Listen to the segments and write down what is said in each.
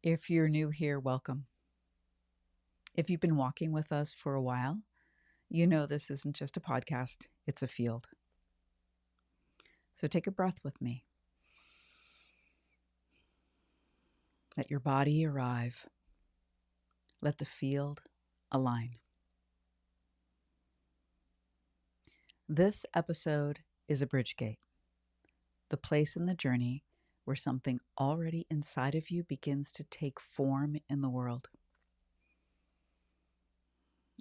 If you're new here, welcome. If you've been walking with us for a while, you know this isn't just a podcast, it's a field. So take a breath with me. Let your body arrive. Let the field align. This episode is a bridge gate, the place in the journey where something already inside of you begins to take form in the world,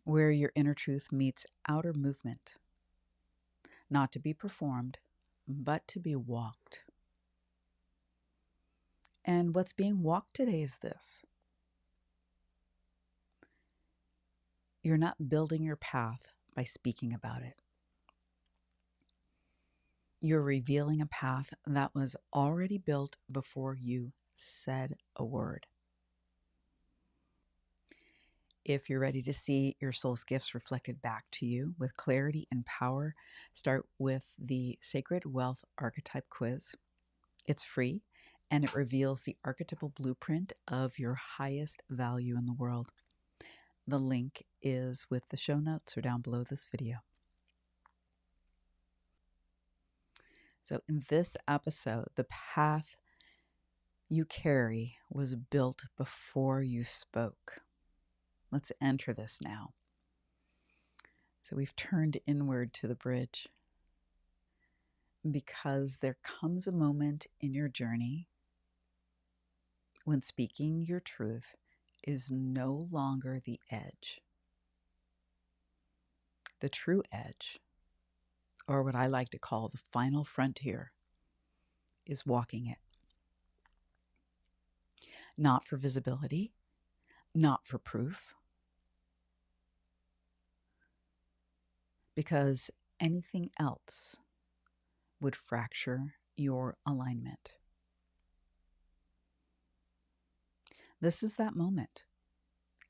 where your inner truth meets outer movement, not to be performed, but to be walked. And what's being walked today is this. You're not building your path by speaking about it. You're revealing a path that was already built before you said a word. If you're ready to see your soul's gifts reflected back to you with clarity and power, start with the Sacred Wealth Archetype Quiz. It's free and it reveals the archetypal blueprint of your highest value in the world. The link is with the show notes or down below this video. So in this episode, the path you carry was built before you spoke. Let's enter this now. So we've turned inward to the bridge because there comes a moment in your journey when speaking your truth is no longer the edge. The true edge, or what I like to call the final frontier, is walking it. Not for visibility, not for proof, because anything else would fracture your alignment. This is that moment,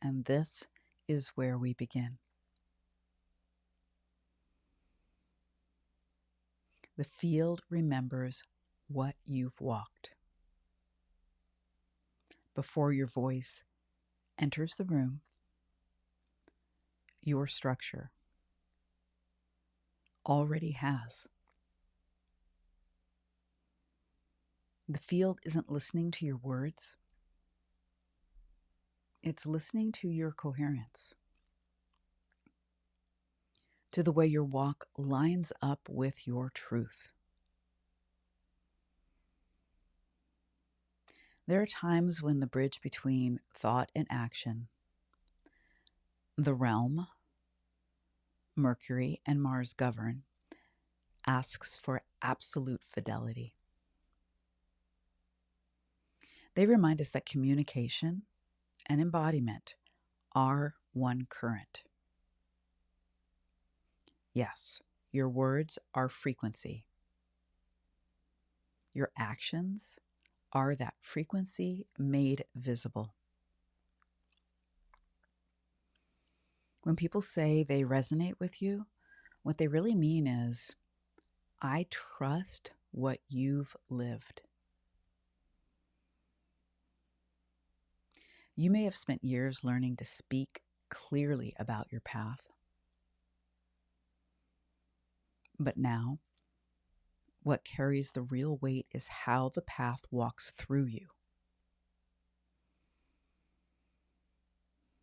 and this is where we begin. The field remembers what you've walked. Before your voice enters the room, your structure already has. The field isn't listening to your words. It's listening to your coherence, to the way your walk lines up with your truth. There are times when the bridge between thought and action, the realm Mercury and Mars govern, asks for absolute fidelity. They remind us that communication and embodiment are one current. Yes, your words are frequency. Your actions are that frequency made visible. When people say they resonate with you, what they really mean is, I trust what you've lived. You may have spent years learning to speak clearly about your path. But now, what carries the real weight is how the path walks through you.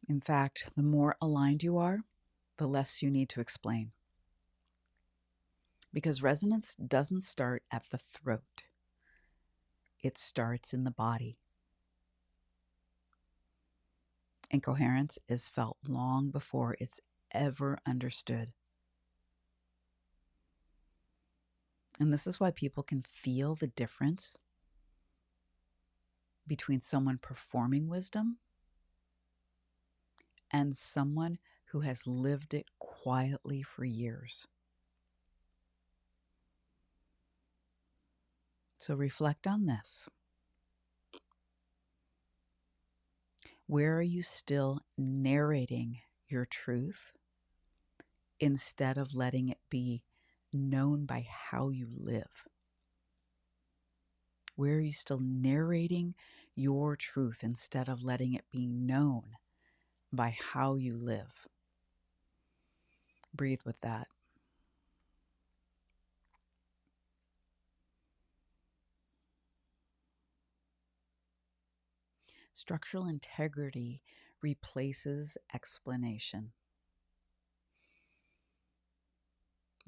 In fact, the more aligned you are, the less you need to explain. Because resonance doesn't start at the throat. It starts in the body. And coherence is felt long before it's ever understood. And this is why people can feel the difference between someone performing wisdom and someone who has lived it quietly for years. So reflect on this. Where are you still narrating your truth instead of letting it be known by how you live? Where are you still narrating your truth instead of letting it be known by how you live. Breathe with that. Structural integrity replaces explanation.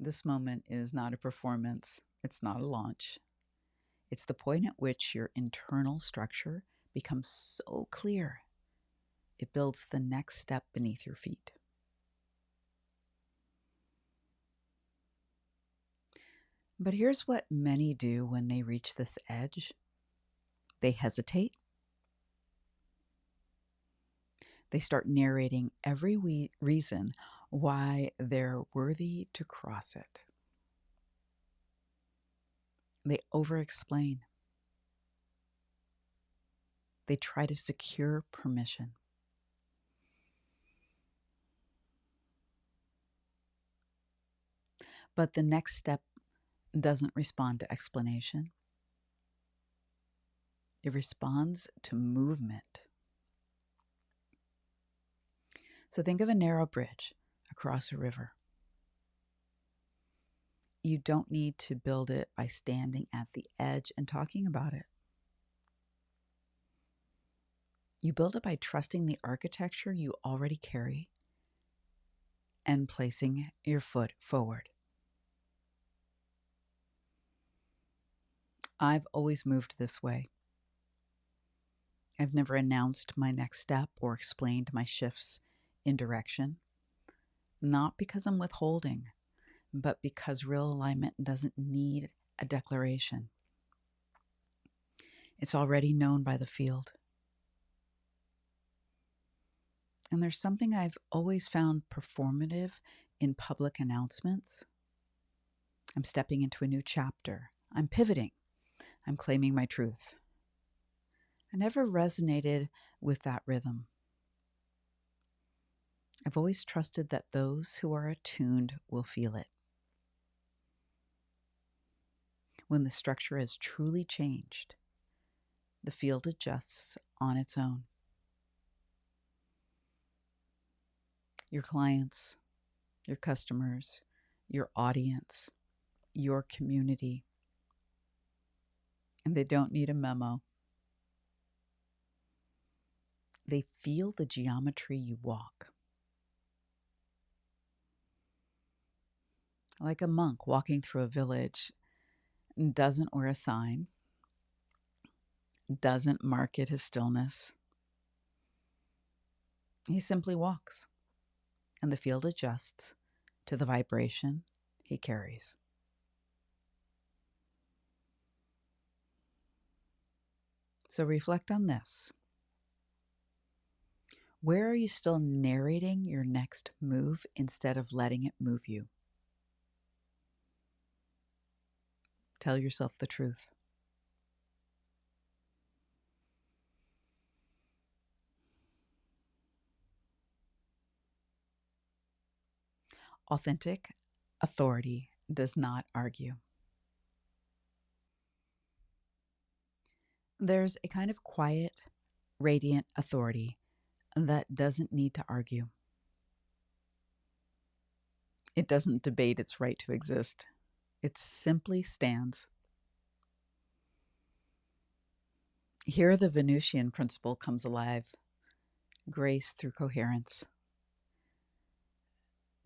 This moment is not a performance. It's not a launch. It's the point at which your internal structure becomes so clear, it builds the next step beneath your feet. But here's what many do when they reach this edge. They hesitate. They start narrating every reason why they're worthy to cross it. They over-explain. They try to secure permission. But the next step doesn't respond to explanation. It responds to movement. So think of a narrow bridge across a river. You don't need to build it by standing at the edge and talking about it. You build it by trusting the architecture you already carry and placing your foot forward. I've always moved this way. I've never announced my next step or explained my shifts in direction, not because I'm withholding, but because real alignment doesn't need a declaration. It's already known by the field. And there's something I've always found performative in public announcements. I'm stepping into a new chapter. I'm pivoting. I'm claiming my truth. I never resonated with that rhythm. I've always trusted that those who are attuned will feel it. When the structure has truly changed, the field adjusts on its own. Your clients, your customers, your audience, your community, and they don't need a memo. They feel the geometry you walk. Like a monk walking through a village, doesn't wear a sign, doesn't market his stillness. He simply walks, and the field adjusts to the vibration he carries. So reflect on this. Where are you still narrating your next move instead of letting it move you? Tell yourself the truth. Authentic authority does not argue. There's a kind of quiet, radiant authority that doesn't need to argue. It doesn't debate its right to exist. It simply stands. Here the Venusian principle comes alive. Grace through coherence.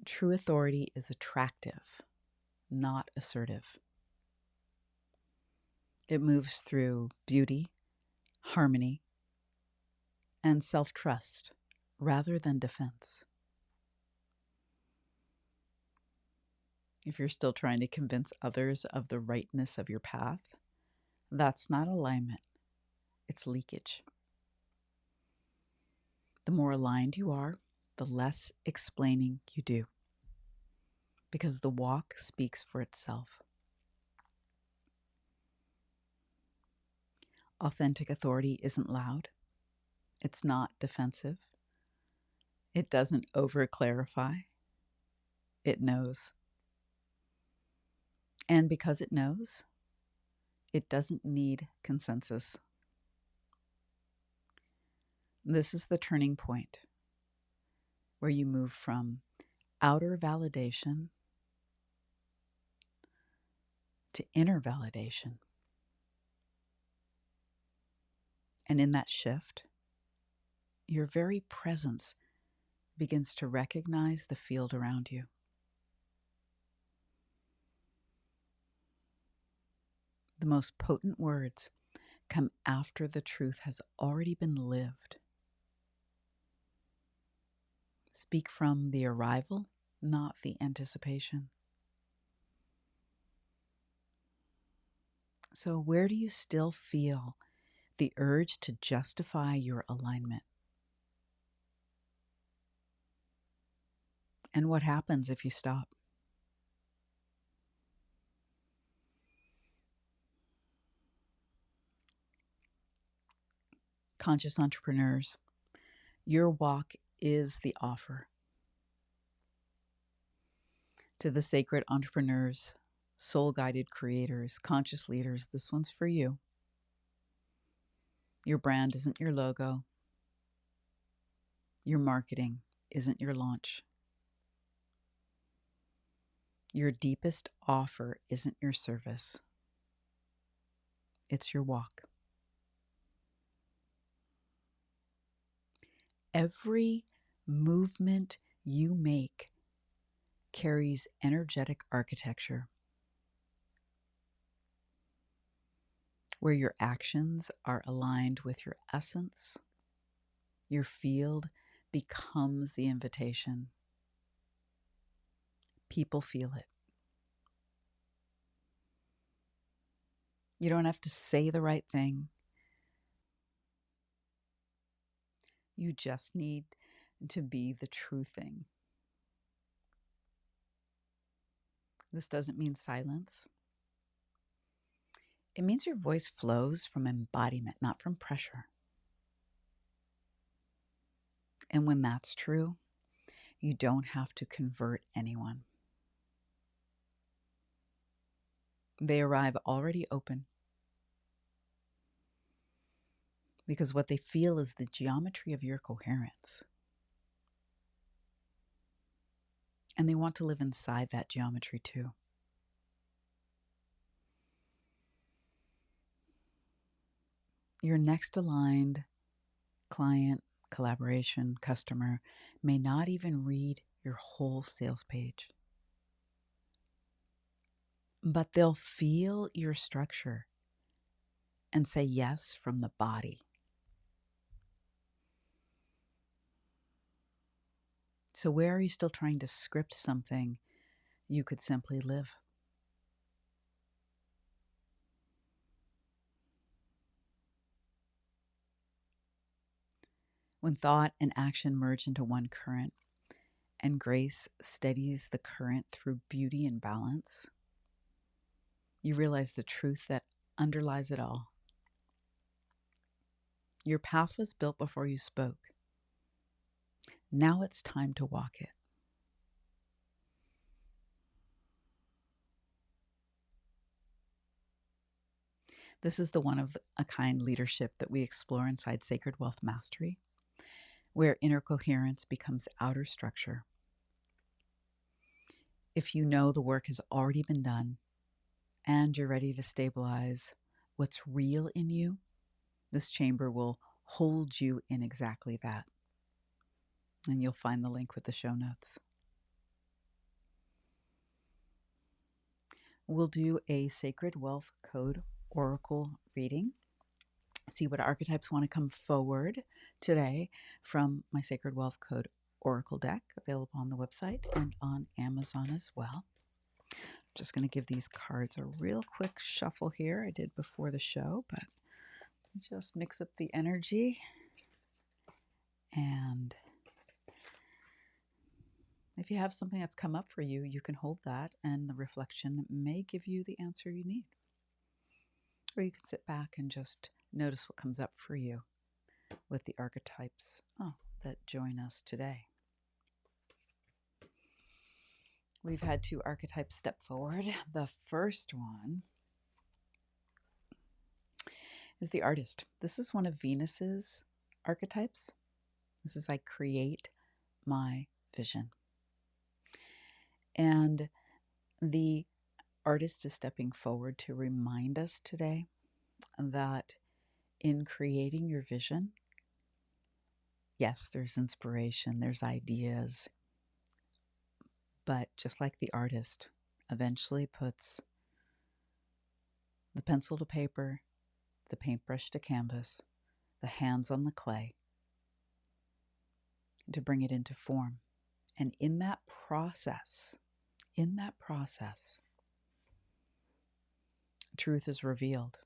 True authority is attractive, not assertive. It moves through beauty, harmony, and self-trust rather than defense. If you're still trying to convince others of the rightness of your path, that's not alignment, it's leakage. The more aligned you are, the less explaining you do, because the walk speaks for itself. Authentic authority isn't loud. It's not defensive. It doesn't over-clarify. It knows. And because it knows, it doesn't need consensus. This is the turning point where you move from outer validation to inner validation. And in that shift, your very presence begins to recognize the field around you. The most potent words come after the truth has already been lived. Speak from the arrival, not the anticipation. So, where do you still feel the urge to justify your alignment? And what happens if you stop? Conscious entrepreneurs, your walk is the offer. To the sacred entrepreneurs, soul-guided creators, conscious leaders, this one's for you. Your brand isn't your logo. Your marketing isn't your launch. Your deepest offer isn't your service. It's your walk. Every movement you make carries energetic architecture, where your actions are aligned with your essence. Your field becomes the invitation. People feel it. You don't have to say the right thing. You just need to be the true thing. This doesn't mean silence. It means your voice flows from embodiment, not from pressure. And when that's true, you don't have to convert anyone. They arrive already open, because what they feel is the geometry of your coherence. And they want to live inside that geometry too. Your next aligned client, collaboration, customer may not even read your whole sales page, but they'll feel your structure and say yes from the body. So where are you still trying to script something you could simply live? When thought and action merge into one current, and grace steadies the current through beauty and balance, you realize the truth that underlies it all. Your path was built before you spoke. Now it's time to walk it. This is the one-of-a-kind leadership that we explore inside Sacred Wealth Mastery, where inner coherence becomes outer structure. If you know the work has already been done and you're ready to stabilize what's real in you, this chamber will hold you in exactly that. And you'll find the link with the show notes. We'll do a Sacred Wealth Code Oracle reading. See what archetypes want to come forward today from my Sacred Wealth Code Oracle deck, available on the website and on Amazon as well. Just going to give these cards a real quick shuffle here. I did before the show, but just mix up the energy. And if you have something that's come up for you, you can hold that, and the reflection may give you the answer you need. Or you can sit back and just notice what comes up for you with the archetypes that join us today. We've had two archetypes step forward. The first one is the artist. This is one of Venus's archetypes. This is I create my vision. And the artist is stepping forward to remind us today that in creating your vision, yes, there's inspiration, there's ideas, but just like the artist eventually puts the pencil to paper, the paintbrush to canvas, the hands on the clay to bring it into form. And in that process, truth is revealed.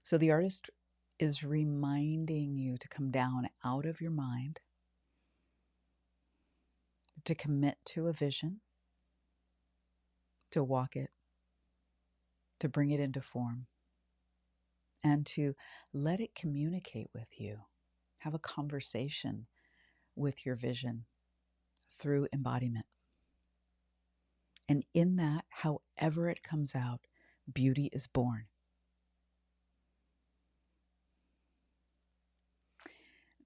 So the artist is reminding you to come down out of your mind, to commit to a vision, to walk it, to bring it into form, and to let it communicate with you. Have a conversation with your vision through embodiment. And in that, however it comes out, beauty is born.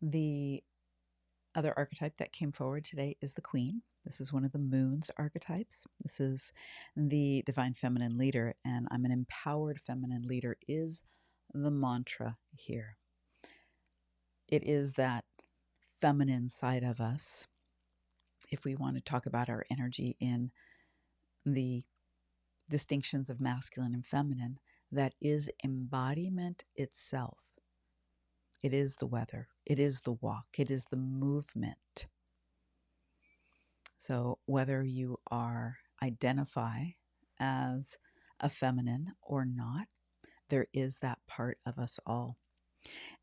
The other archetype that came forward today is the Queen. This is one of the moon's archetypes. This is the divine feminine leader, and I'm an empowered feminine leader is the mantra here. It is that feminine side of us, if we want to talk about our energy in the distinctions of masculine and feminine, that is embodiment itself. It is the weather. It is the walk. It is the movement. So whether you identify as a feminine or not, there is that part of us all.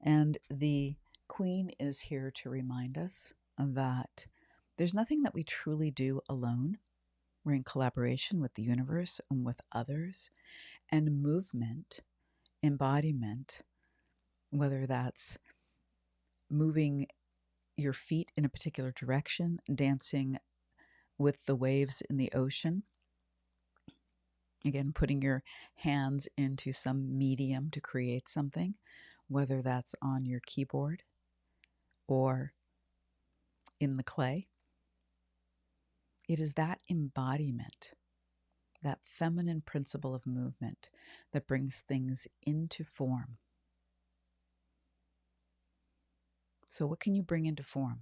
And the Queen is here to remind us that there's nothing that we truly do alone. We're in collaboration with the universe and with others. And movement, embodiment, whether that's moving your feet in a particular direction, dancing with the waves in the ocean, again, putting your hands into some medium to create something, whether that's on your keyboard or in the clay. It is that embodiment, that feminine principle of movement that brings things into form. So what can you bring into form?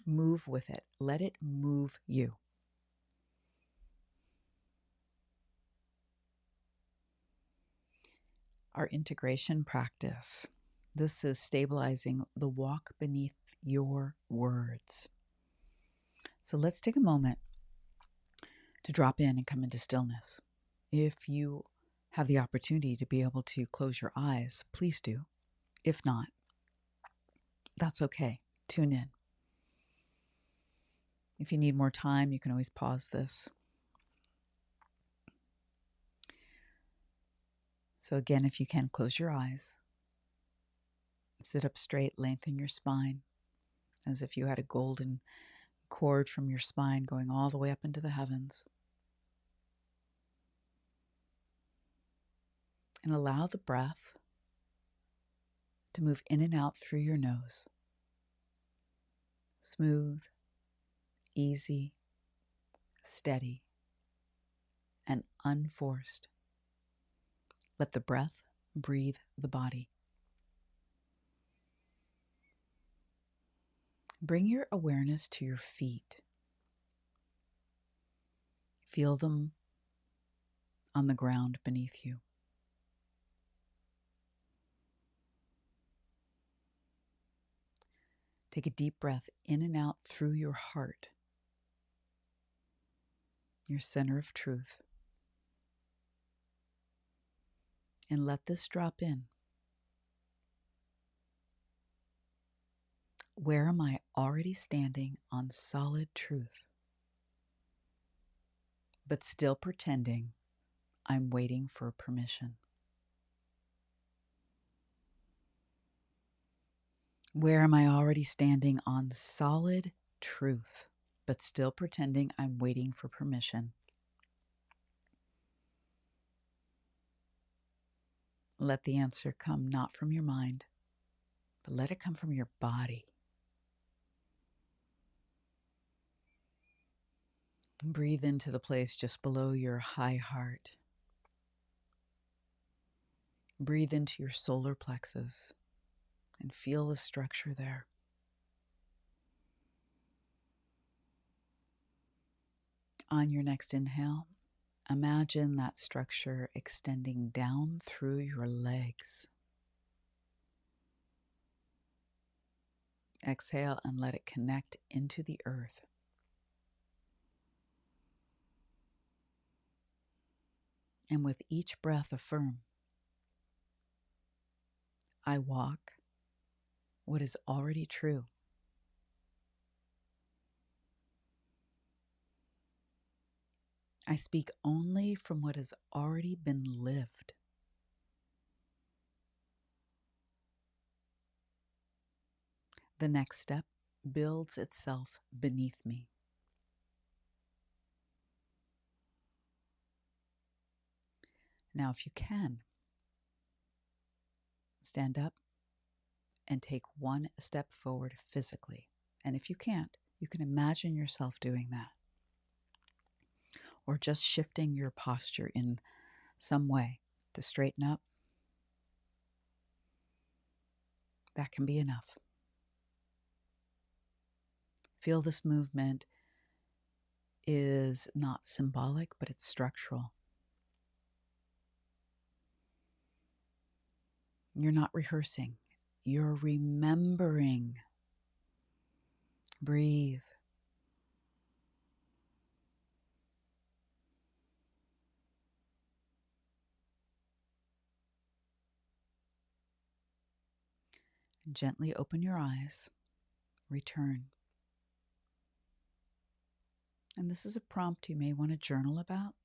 Move with it. Let it move you. Our integration practice. This is stabilizing the walk beneath your words. So let's take a moment to drop in and come into stillness. If you have the opportunity to be able to close your eyes, please do. If not, that's okay. Tune in. If you need more time, you can always pause this. So again, if you can, close your eyes. Sit up straight, lengthen your spine as if you had a golden cord from your spine going all the way up into the heavens. And allow the breath to move in and out through your nose. Smooth, easy, steady, and unforced. Let the breath breathe the body. Bring your awareness to your feet. Feel them on the ground beneath you. Take a deep breath in and out through your heart, your center of truth. And let this drop in. Where am I already standing on solid truth, but still pretending I'm waiting for permission? Where am I already standing on solid truth, but still pretending I'm waiting for permission? Let the answer come not from your mind, but let it come from your body. Breathe into the place just below your high heart. Breathe into your solar plexus and feel the structure there. On your next inhale, imagine that structure extending down through your legs. Exhale and let it connect into the earth. And with each breath, affirm, I walk what is already true. I speak only from what has already been lived. The next step builds itself beneath me. Now, if you can, stand up and take one step forward physically. And if you can't, you can imagine yourself doing that. Or just shifting your posture in some way to straighten up. That can be enough. Feel this movement is not symbolic, but it's structural. You're not rehearsing. You're remembering. Breathe. Gently open your eyes. Return. And this is a prompt you may want to journal about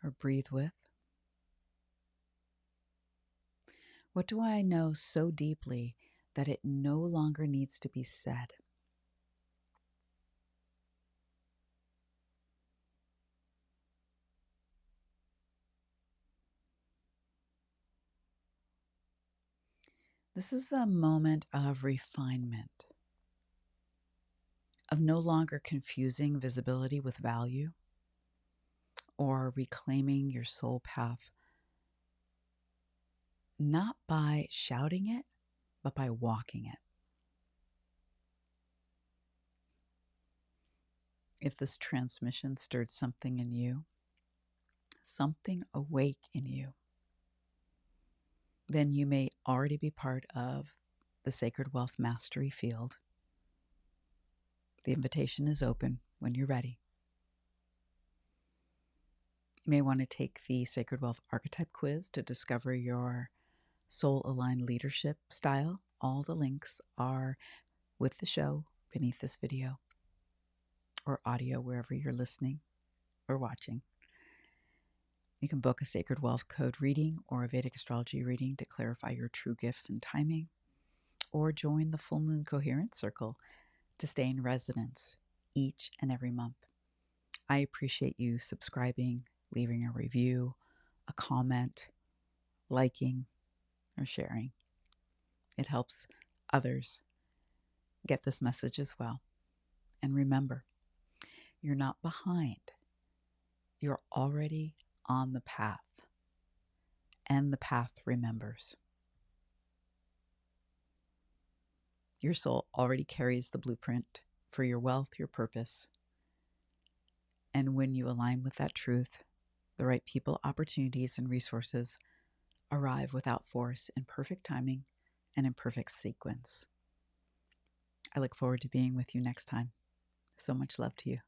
or breathe with. What do I know so deeply that it no longer needs to be said? This is a moment of refinement, of no longer confusing visibility with value or reclaiming your soul path, not by shouting it, but by walking it. If this transmission stirred something in you, something awake in you, then you may already be part of the Sacred Wealth Mastery field. The invitation is open when you're ready. You may want to take the Sacred Wealth Archetype quiz to discover your soul-aligned leadership style. All the links are with the show beneath this video or audio wherever you're listening or watching. You can book a Sacred Wealth Code reading or a Vedic astrology reading to clarify your true gifts and timing, or join the Full Moon Coherence Circle to stay in resonance each and every month. I appreciate you subscribing, leaving a review, a comment, liking, or sharing. It helps others get this message as well. And remember, you're not behind. You're already on the path. And the path remembers. Your soul already carries the blueprint for your wealth, your purpose. And when you align with that truth, the right people, opportunities, and resources arrive without force, in perfect timing and in perfect sequence. I look forward to being with you next time. So much love to you.